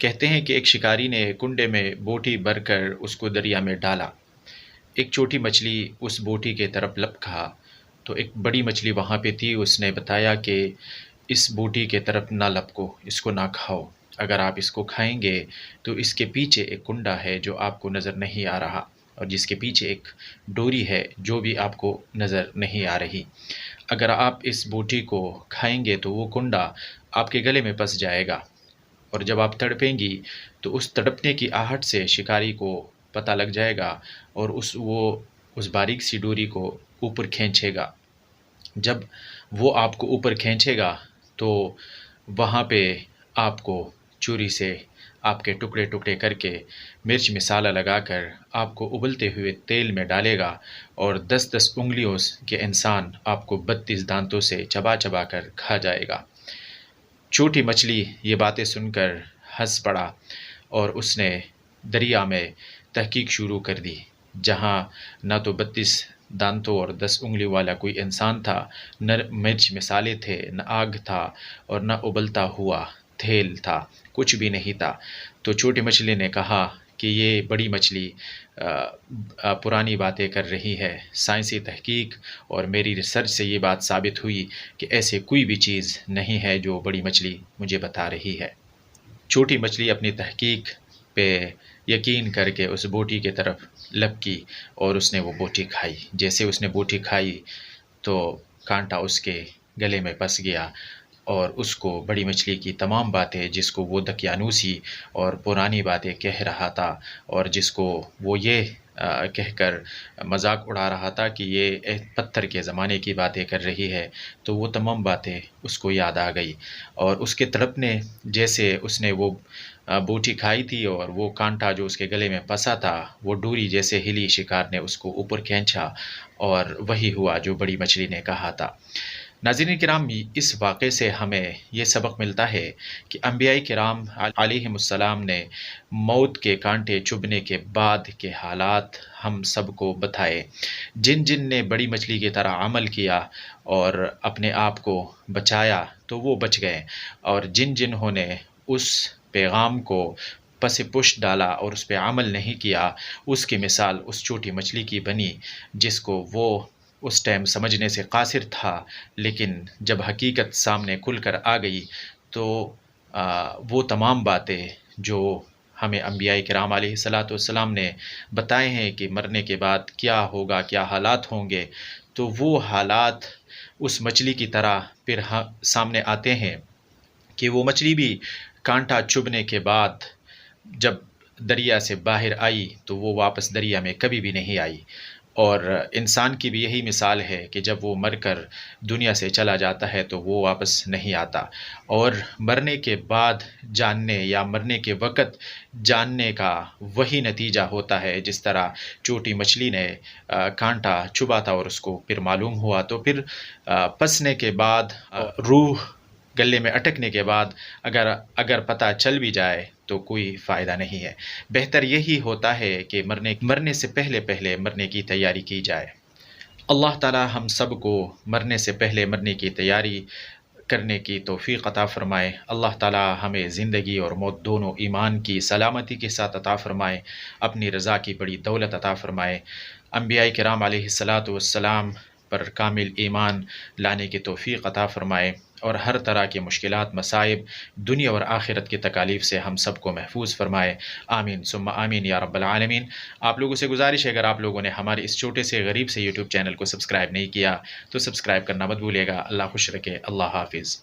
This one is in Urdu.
کہتے ہیں کہ ایک شکاری نے کنڈے میں بوٹی بھر کر اس کو دریا میں ڈالا۔ ایک چھوٹی مچھلی اس بوٹی کے طرف لپکا تو ایک بڑی مچھلی وہاں پہ تھی، اس نے بتایا کہ اس بوٹی کے طرف نہ لپکو، اس کو نہ کھاؤ۔ اگر آپ اس کو کھائیں گے تو اس کے پیچھے ایک کنڈا ہے جو آپ کو نظر نہیں آ رہا، اور جس کے پیچھے ایک ڈوری ہے جو بھی آپ کو نظر نہیں آ رہی۔ اگر آپ اس بوٹی کو کھائیں گے تو وہ کنڈا آپ کے گلے میں پھنس جائے گا، اور جب آپ تڑپیں گی تو اس تڑپنے کی آہٹ سے شکاری کو پتہ لگ جائے گا، اور اس باریک سی ڈوری کو اوپر کھینچے گا۔ جب وہ آپ کو اوپر کھینچے گا تو وہاں پہ آپ کو چوری سے آپ کے ٹکڑے ٹکڑے کر کے مرچ مسالہ لگا کر آپ کو ابلتے ہوئے تیل میں ڈالے گا، اور 10 انگلیوں کے انسان آپ کو 32 دانتوں سے چبا چبا کر کھا جائے گا۔ چھوٹی مچھلی یہ باتیں سن کر ہنس پڑا، اور اس نے دریا میں تحقیق شروع کر دی، جہاں نہ تو 32 دانتوں اور 10 انگلیوں والا کوئی انسان تھا، نہ مرچ مسالے تھے، نہ آگ تھا، اور نہ ابلتا ہوا تیل تھا، کچھ بھی نہیں تھا۔ تو چھوٹی مچھلی نے کہا کہ یہ بڑی مچھلی پرانی باتیں کر رہی ہے، سائنسی تحقیق اور میری ریسرچ سے یہ بات ثابت ہوئی کہ ایسے کوئی بھی چیز نہیں ہے جو بڑی مچھلی مجھے بتا رہی ہے۔ چھوٹی مچھلی اپنی تحقیق پہ یقین کر کے اس بوٹی کی طرف لپکی، اور اس نے وہ بوٹی کھائی۔ جیسے اس نے بوٹی کھائی تو کانٹا اس کے گلے میں پھنس گیا، اور اس کو بڑی مچھلی کی تمام باتیں، جس کو وہ دقیانوسی اور پرانی باتیں کہہ رہا تھا، اور جس کو وہ یہ کہہ کر مذاق اڑا رہا تھا کہ یہ پتھر کے زمانے کی باتیں کر رہی ہے، تو وہ تمام باتیں اس کو یاد آ گئی، اور اس کے تڑپنے جیسے اس نے وہ بوٹی کھائی تھی، اور وہ کانٹا جو اس کے گلے میں پھنسا تھا، وہ ڈوری جیسے ہلی، شکار نے اس کو اوپر کھینچا، اور وہی ہوا جو بڑی مچھلی نے کہا تھا۔ ناظرین کرام، اس واقعے سے ہمیں یہ سبق ملتا ہے کہ انبیاء کرام علیہم السلام نے موت کے کانٹے چبھنے کے بعد کے حالات ہم سب کو بتائے۔ جن جن نے بڑی مچھلی کی طرح عمل کیا اور اپنے آپ کو بچایا تو وہ بچ گئے، اور جن جنہوں نے اس پیغام کو پس پش ڈالا اور اس پہ عمل نہیں کیا، اس کی مثال اس چھوٹی مچھلی کی بنی، جس کو وہ اس ٹائم سمجھنے سے قاصر تھا، لیکن جب حقیقت سامنے کھل کر آ گئی تو وہ تمام باتیں جو ہمیں انبیاء کرام علیہ الصلاۃ والسلام نے بتائے ہیں کہ مرنے کے بعد کیا ہوگا، کیا حالات ہوں گے، تو وہ حالات اس مچھلی کی طرح پھر سامنے آتے ہیں کہ وہ مچھلی بھی کانٹا چبھنے کے بعد جب دریا سے باہر آئی تو وہ واپس دریا میں کبھی بھی نہیں آئی، اور انسان کی بھی یہی مثال ہے کہ جب وہ مر کر دنیا سے چلا جاتا ہے تو وہ واپس نہیں آتا، اور مرنے کے بعد جاننے یا مرنے کے وقت جاننے کا وہی نتیجہ ہوتا ہے، جس طرح چھوٹی مچھلی نے کانٹا چبھا تھا اور اس کو پھر معلوم ہوا، تو پھر پسنے کے بعد روح گلے میں اٹکنے کے بعد اگر پتہ چل بھی جائے تو کوئی فائدہ نہیں ہے۔ بہتر یہی ہوتا ہے کہ مرنے سے پہلے مرنے کی تیاری کی جائے۔ اللہ تعالی ہم سب کو مرنے سے پہلے مرنے کی تیاری کرنے کی توفیق عطا فرمائے۔ اللہ تعالی ہمیں زندگی اور موت دونوں ایمان کی سلامتی کے ساتھ عطا فرمائے، اپنی رضا کی بڑی دولت عطا فرمائے۔ انبیاء کرام علیہ الصلاۃ والسلام پر کامل ایمان لانے کی توفیق عطا فرمائے، اور ہر طرح کے مشکلات، مصائب، دنیا اور آخرت کی تکالیف سے ہم سب کو محفوظ فرمائے۔ آمین ثم آمین یا رب العالمین۔ آپ لوگوں سے گزارش ہے، اگر آپ لوگوں نے ہمارے اس چھوٹے سے غریب سے یوٹیوب چینل کو سبسکرائب نہیں کیا تو سبسکرائب کرنا مت بھولیے گا۔ اللہ خوش رکھے، اللہ حافظ۔